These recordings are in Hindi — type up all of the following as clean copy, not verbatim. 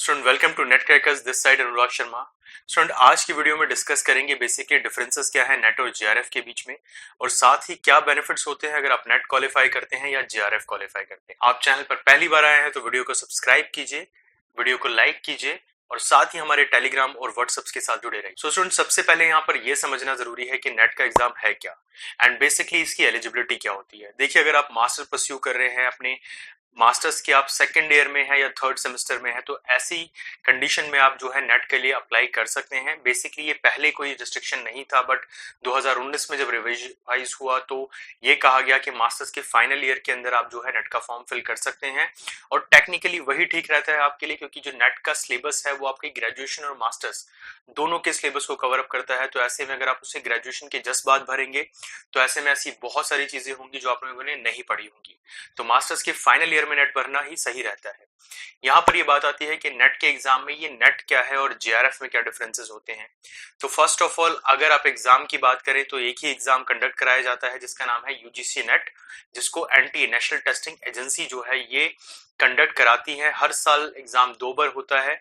Student welcome to Net Crackers this side Anurag Sharma. Student आज की वीडियो में डिस्कस करेंगे बेसिकली डिफरेंसेस क्या है नेट और जेआरएफ के बीच में, और साथ ही क्या बेनिफिट्स होते हैं अगर आप नेट क्वालिफाई करते हैं या जेआरएफ क्वालिफाई करते हैं। आप चैनल पर पहली बार आए हैं तो वीडियो को सब्सक्राइब कीजिए, वीडियो को लाइक कीजिए और साथ ही हमारे टेलीग्राम और व्हाट्सएप के साथ जुड़े रहिए। सो स्टूडेंट सबसे पहले यहाँ पर यह समझना जरूरी है कि नेट का एग्जाम है क्या एंड बेसिकली इसकी एलिजिबिलिटी क्या होती है। देखिए, अगर आप मास्टर परस्यू कर रहे हैं, अपने मास्टर्स के आप सेकेंड ईयर में है या थर्ड सेमेस्टर में है, तो ऐसी कंडीशन में आप जो है नेट के लिए अप्लाई कर सकते हैं। बेसिकली ये पहले कोई रिस्ट्रिक्शन नहीं था, बट 2019 में जब रिवाइज हुआ तो ये कहा गया कि मास्टर्स के फाइनल ईयर के अंदर आप जो है नेट का फॉर्म फिल कर सकते हैं। और टेक्निकली वही ठीक रहता है आपके लिए, क्योंकि जो नेट का सिलेबस है वो आपके ग्रेजुएशन और मास्टर्स दोनों के सिलेबस को कवर अप करता है। तो ऐसे में अगर आप उसे ग्रेजुएशन के जस्ट बाद भरेंगे तो ऐसे में ऐसी बहुत सारी चीजें होंगी जो आप लोगों ने नहीं पढ़ी होंगी। तो मास्टर्स के फाइनल ईयर में नेट भरना ही सही रहता है। यहाँ पर ये बात आती है कि नेट के एग्जाम में ये नेट क्या है और जेआरएफ में क्या डिफरेंसेस होते हैं। तो फर्स्ट ऑफ ऑल अगर आप एग्जाम की बात करें तो एक ही एग्जाम कंडक्ट कराया जाता है जिसका नाम है यूजीसी नेट, जिसको एनटीए नेशनल टेस्टिंग एजेंसी जो है ये कंडक्ट कराती है। हर साल एग्जाम 2 बार होता है।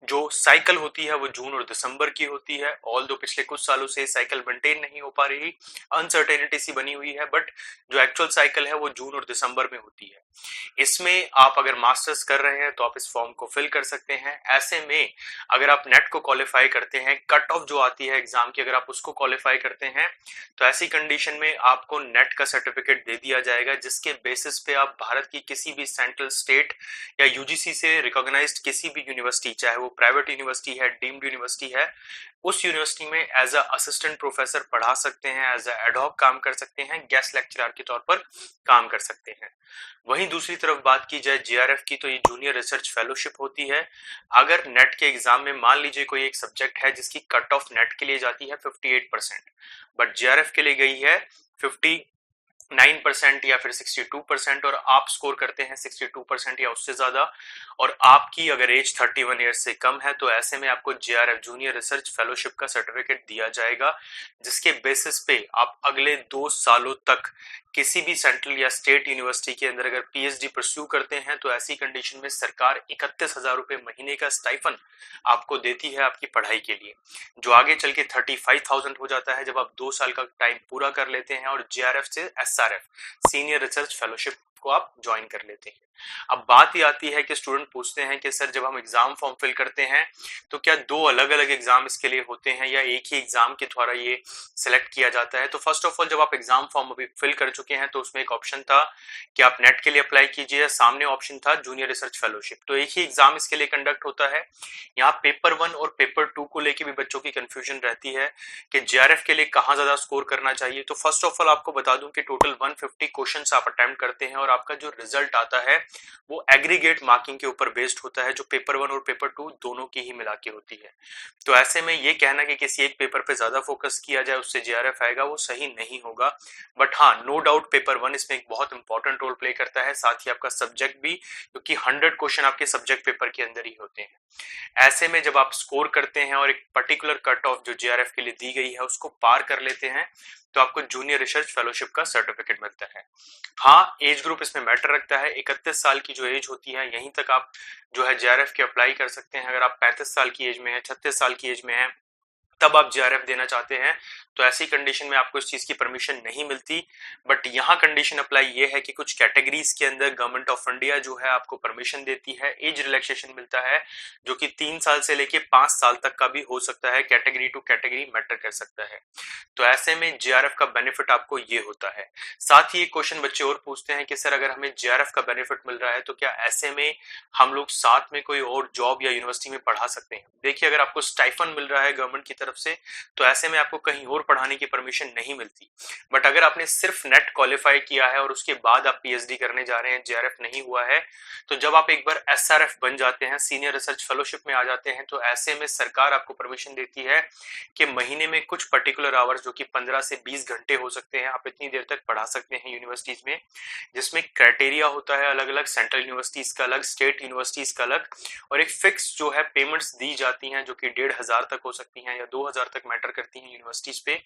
जो साइकिल होती है वो जून और दिसंबर की होती है। ऑल दो पिछले कुछ सालों से साइकिल मेंटेन नहीं हो पा रही, अनसर्टेनिटी सी बनी हुई है, बट जो एक्चुअल साइकिल है वो जून और दिसंबर में होती है। इसमें आप अगर मास्टर्स कर रहे हैं तो आप इस फॉर्म को फिल कर सकते हैं। ऐसे में अगर आप नेट को क्वालिफाई करते हैं, कट ऑफ जो आती है एग्जाम की, अगर आप उसको क्वालिफाई करते हैं तो ऐसी कंडीशन में आपको नेट का सर्टिफिकेट दे दिया जाएगा, जिसके बेसिस पे आप भारत की किसी भी सेंट्रल, स्टेट या यूजीसी से रिकॉग्नाइज्ड किसी भी यूनिवर्सिटी, चाहे वो प्राइवेट यूनिवर्सिटी है, डीम्ड यूनिवर्सिटी है, उस यूनिवर्सिटी में एज अ असिस्टेंट प्रोफेसर पढ़ा सकते हैं, एज अ एडहॉक काम कर सकते हैं, गेस्ट लेक्चरर के तौर पर काम कर सकते हैं। वहीं दूसरी तरफ बात की जाए जेआरएफ की, तो ये जूनियर रिसर्च फेलोशिप होती है। अगर नेट के एग्जाम में मान लीजिए कोई एक सब्जेक्ट है जिसकी कट ऑफ नेट के लिए जाती है 58%, बट जेआरएफ के लिए गई है 59% या फिर 62%, और आप स्कोर करते हैं 62% या उससे ज्यादा, और आपकी अगर एज 31 ईयर्स से कम है, तो ऐसे में आपको जेआरएफ जूनियर रिसर्च फेलोशिप का सर्टिफिकेट दिया जाएगा, जिसके बेसिस पे आप अगले 2 सालों तक किसी भी सेंट्रल या स्टेट यूनिवर्सिटी के अंदर अगर पीएचडी परस्यू करते हैं तो ऐसी कंडीशन में सरकार 31,000 रुपए महीने का स्टाइफन आपको देती है आपकी पढ़ाई के लिए, जो आगे चल के 35,000 हो जाता है जब आप 2 साल का टाइम पूरा कर लेते हैं और जेआरएफ से एसआरएफ सीनियर रिसर्च फेलोशिप को आप ज्वाइन कर लेते हैं। अब बात ये आती है कि स्टूडेंट पूछते हैं कि सर जब हम एग्जाम फॉर्म फिल करते हैं तो क्या 2 अलग अलग एग्जाम इसके लिए होते हैं या एक ही एग्जाम के द्वारा ये सिलेक्ट किया जाता है। तो फर्स्ट ऑफ ऑल जब आप एग्जाम फॉर्म अभी फिल कर चुके हैं तो उसमें एक ऑप्शन था कि आप नेट के लिए अप्लाई कीजिए, सामने ऑप्शन था जूनियर रिसर्च फेलोशिप। तो एक ही एग्जाम इसके लिए कंडक्ट होता है। यहाँ पेपर 1 और पेपर 2 को लेकर भी बच्चों की कंफ्यूजन रहती है कि जेआरएफ के लिए कहाँ ज्यादा स्कोर करना चाहिए। तो फर्स्ट ऑफ ऑल आपको बता दूं कि टोटल 150 क्वेश्चन आप अटेम्प्ट करते हैं और आपका जो रिजल्ट आता है वो एग्रीगेट मार्किंग के ऊपर बेस्ड होता है, जो पेपर 1 और पेपर 2 दोनों की ही मिला के होती है। तो ऐसे में ये कहना कि किसी एक पेपर पे ज्यादा फोकस किया जाए उससे जेआरएफ आएगा, वो सही नहीं होगा। बट हाँ, नो डाउट पेपर 1 इसमें एक बहुत इंपॉर्टेंट रोल प्ले करता है, साथ ही आपका सब्जेक्ट भी, क्योंकि 100 क्वेश्चन आपके सब्जेक्ट पेपर के अंदर ही होते हैं। ऐसे में जब आप स्कोर करते हैं और एक पर्टिकुलर कट ऑफ जो जेआरएफ के लिए दी गई है उसको पार कर लेते हैं तो आपको जूनियर रिसर्च फेलोशिप का सर्टिफिकेट मिलता है। हाँ, एज ग्रुप इसमें मैटर रखता है। 31 साल की जो एज होती है यहीं तक आप जो है जेआरएफ के अप्लाई कर सकते हैं। अगर आप 35 साल की एज में है, 36 साल की एज में है, तब आप जेआरएफ देना चाहते हैं तो ऐसी कंडीशन में आपको इस चीज की परमिशन नहीं मिलती। बट यहाँ कंडीशन अप्लाई ये है कि कुछ कैटेगरीज के अंदर गवर्नमेंट ऑफ इंडिया जो है आपको परमिशन देती है, एज रिलैक्सेशन मिलता है, जो कि 3 साल से लेके 5 साल तक का भी हो सकता है। कैटेगरी टू कैटेगरी मैटर कर सकता है। तो ऐसे में जेआरएफ का बेनिफिट आपको ये होता है। साथ ही एक क्वेश्चन बच्चे और पूछते हैं कि सर अगर हमें जेआरएफ का बेनिफिट मिल रहा है तो क्या ऐसे में हम लोग साथ में कोई और जॉब या यूनिवर्सिटी में पढ़ा सकते हैं। देखिए, अगर आपको स्टाइफन मिल रहा है गवर्नमेंट की तरफ से तो ऐसे में आपको कहीं और पढ़ाने की परमिशन नहीं मिलती। बट अगर आपने सिर्फ नेट क्वालिफाई किया है और उसके बाद आप पीएचडी करने जा रहे हैं, जेआरएफ नहीं हुआ है, तो जब आप एक बार एसआरएफ बन जाते हैं, सीनियर रिसर्च फेलोशिप में आ जाते हैं, तो ऐसे में सरकार आपको परमिशन देती है कि महीने में कुछ पर्टिकुलर आवर्स जो कि 15 से 20 घंटे हो सकते हैं, आप इतनी देर तक पढ़ा सकते हैं यूनिवर्सिटीज में, जिसमें क्राइटेरिया होता है अलग अलग, सेंट्रल यूनिवर्सिटीज का अलग, स्टेट यूनिवर्सिटीज का अलग, और एक फिक्स जो है पेमेंट्स दी जाती हैं जो कि 1,500 तक हो सकती हैं या 2,000 तक मैटर करती हैं यूनिवर्सिटीज पे।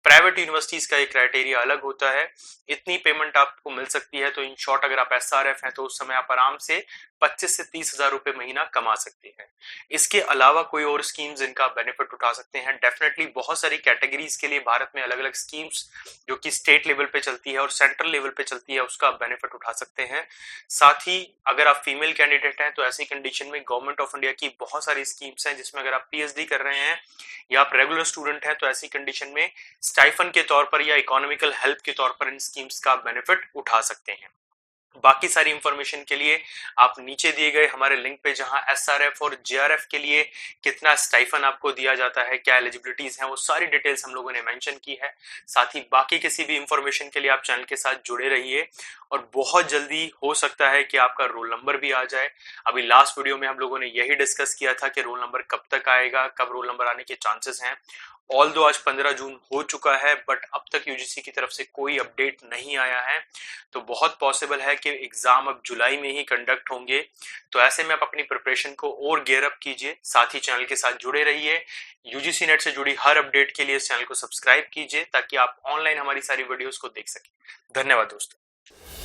प्राइवेट यूनिवर्सिटीज का एक क्राइटेरिया अलग होता है, इतनी पेमेंट आपको मिल सकती है। तो इन शॉर्ट अगर आप SRF हैं तो उस समय आप आराम से 25 से 30,000 रुपए महीना कमा सकते हैं। इसके अलावा कोई और स्कीम्स जिनका बेनिफिट उठा सकते हैं, डेफिनेटली बहुत सारी कैटेगरीज के लिए भारत में अलग अलग स्कीम्स जो कि स्टेट लेवल पे चलती है और सेंट्रल लेवल पे चलती है, उसका आप बेनिफिट उठा सकते हैं। साथ ही अगर आप फीमेल कैंडिडेट हैं तो ऐसी कंडीशन में गवर्नमेंट ऑफ इंडिया की बहुत सारी स्कीम्स हैं, जिसमें अगर आप PhD कर रहे हैं या आप रेगुलर स्टूडेंट हैं तो ऐसी कंडीशन में स्टाइफन के तौर पर या इकोनॉमिकल हेल्प के तौर पर इन स्कीम्स का बेनिफिट उठा सकते हैं। बाकी सारी इंफॉर्मेशन के लिए आप नीचे दिए गए हमारे लिंक पे, जहां SRF और JRF के लिए कितना स्टाइफन आपको दिया जाता है, क्या एलिजिबिलिटीज हैं, वो सारी डिटेल्स हम लोगों ने मेंशन की है। साथ ही बाकी किसी भी इंफॉर्मेशन के लिए आप चैनल के साथ जुड़े रहिए और बहुत जल्दी हो सकता है कि आपका रोल नंबर भी आ जाए। अभी लास्ट वीडियो में हम लोगों ने यही डिस्कस किया था कि रोल नंबर कब तक आएगा, कब रोल नंबर आने के चांसेस हैं। ऑल्दो आज 15 जून हो चुका है, बट अब तक UGC की तरफ से कोई अपडेट नहीं आया है, तो बहुत पॉसिबल है कि एग्जाम अब जुलाई में ही कंडक्ट होंगे। तो ऐसे में आप अपनी प्रिपरेशन को और गियर अप कीजिए, साथ ही चैनल के साथ जुड़े रहिए। UGC नेट से जुड़ी हर अपडेट के लिए इस चैनल को सब्सक्राइब कीजिए ताकि आप ऑनलाइन हमारी सारी वीडियोस को देख सकें। धन्यवाद दोस्तों।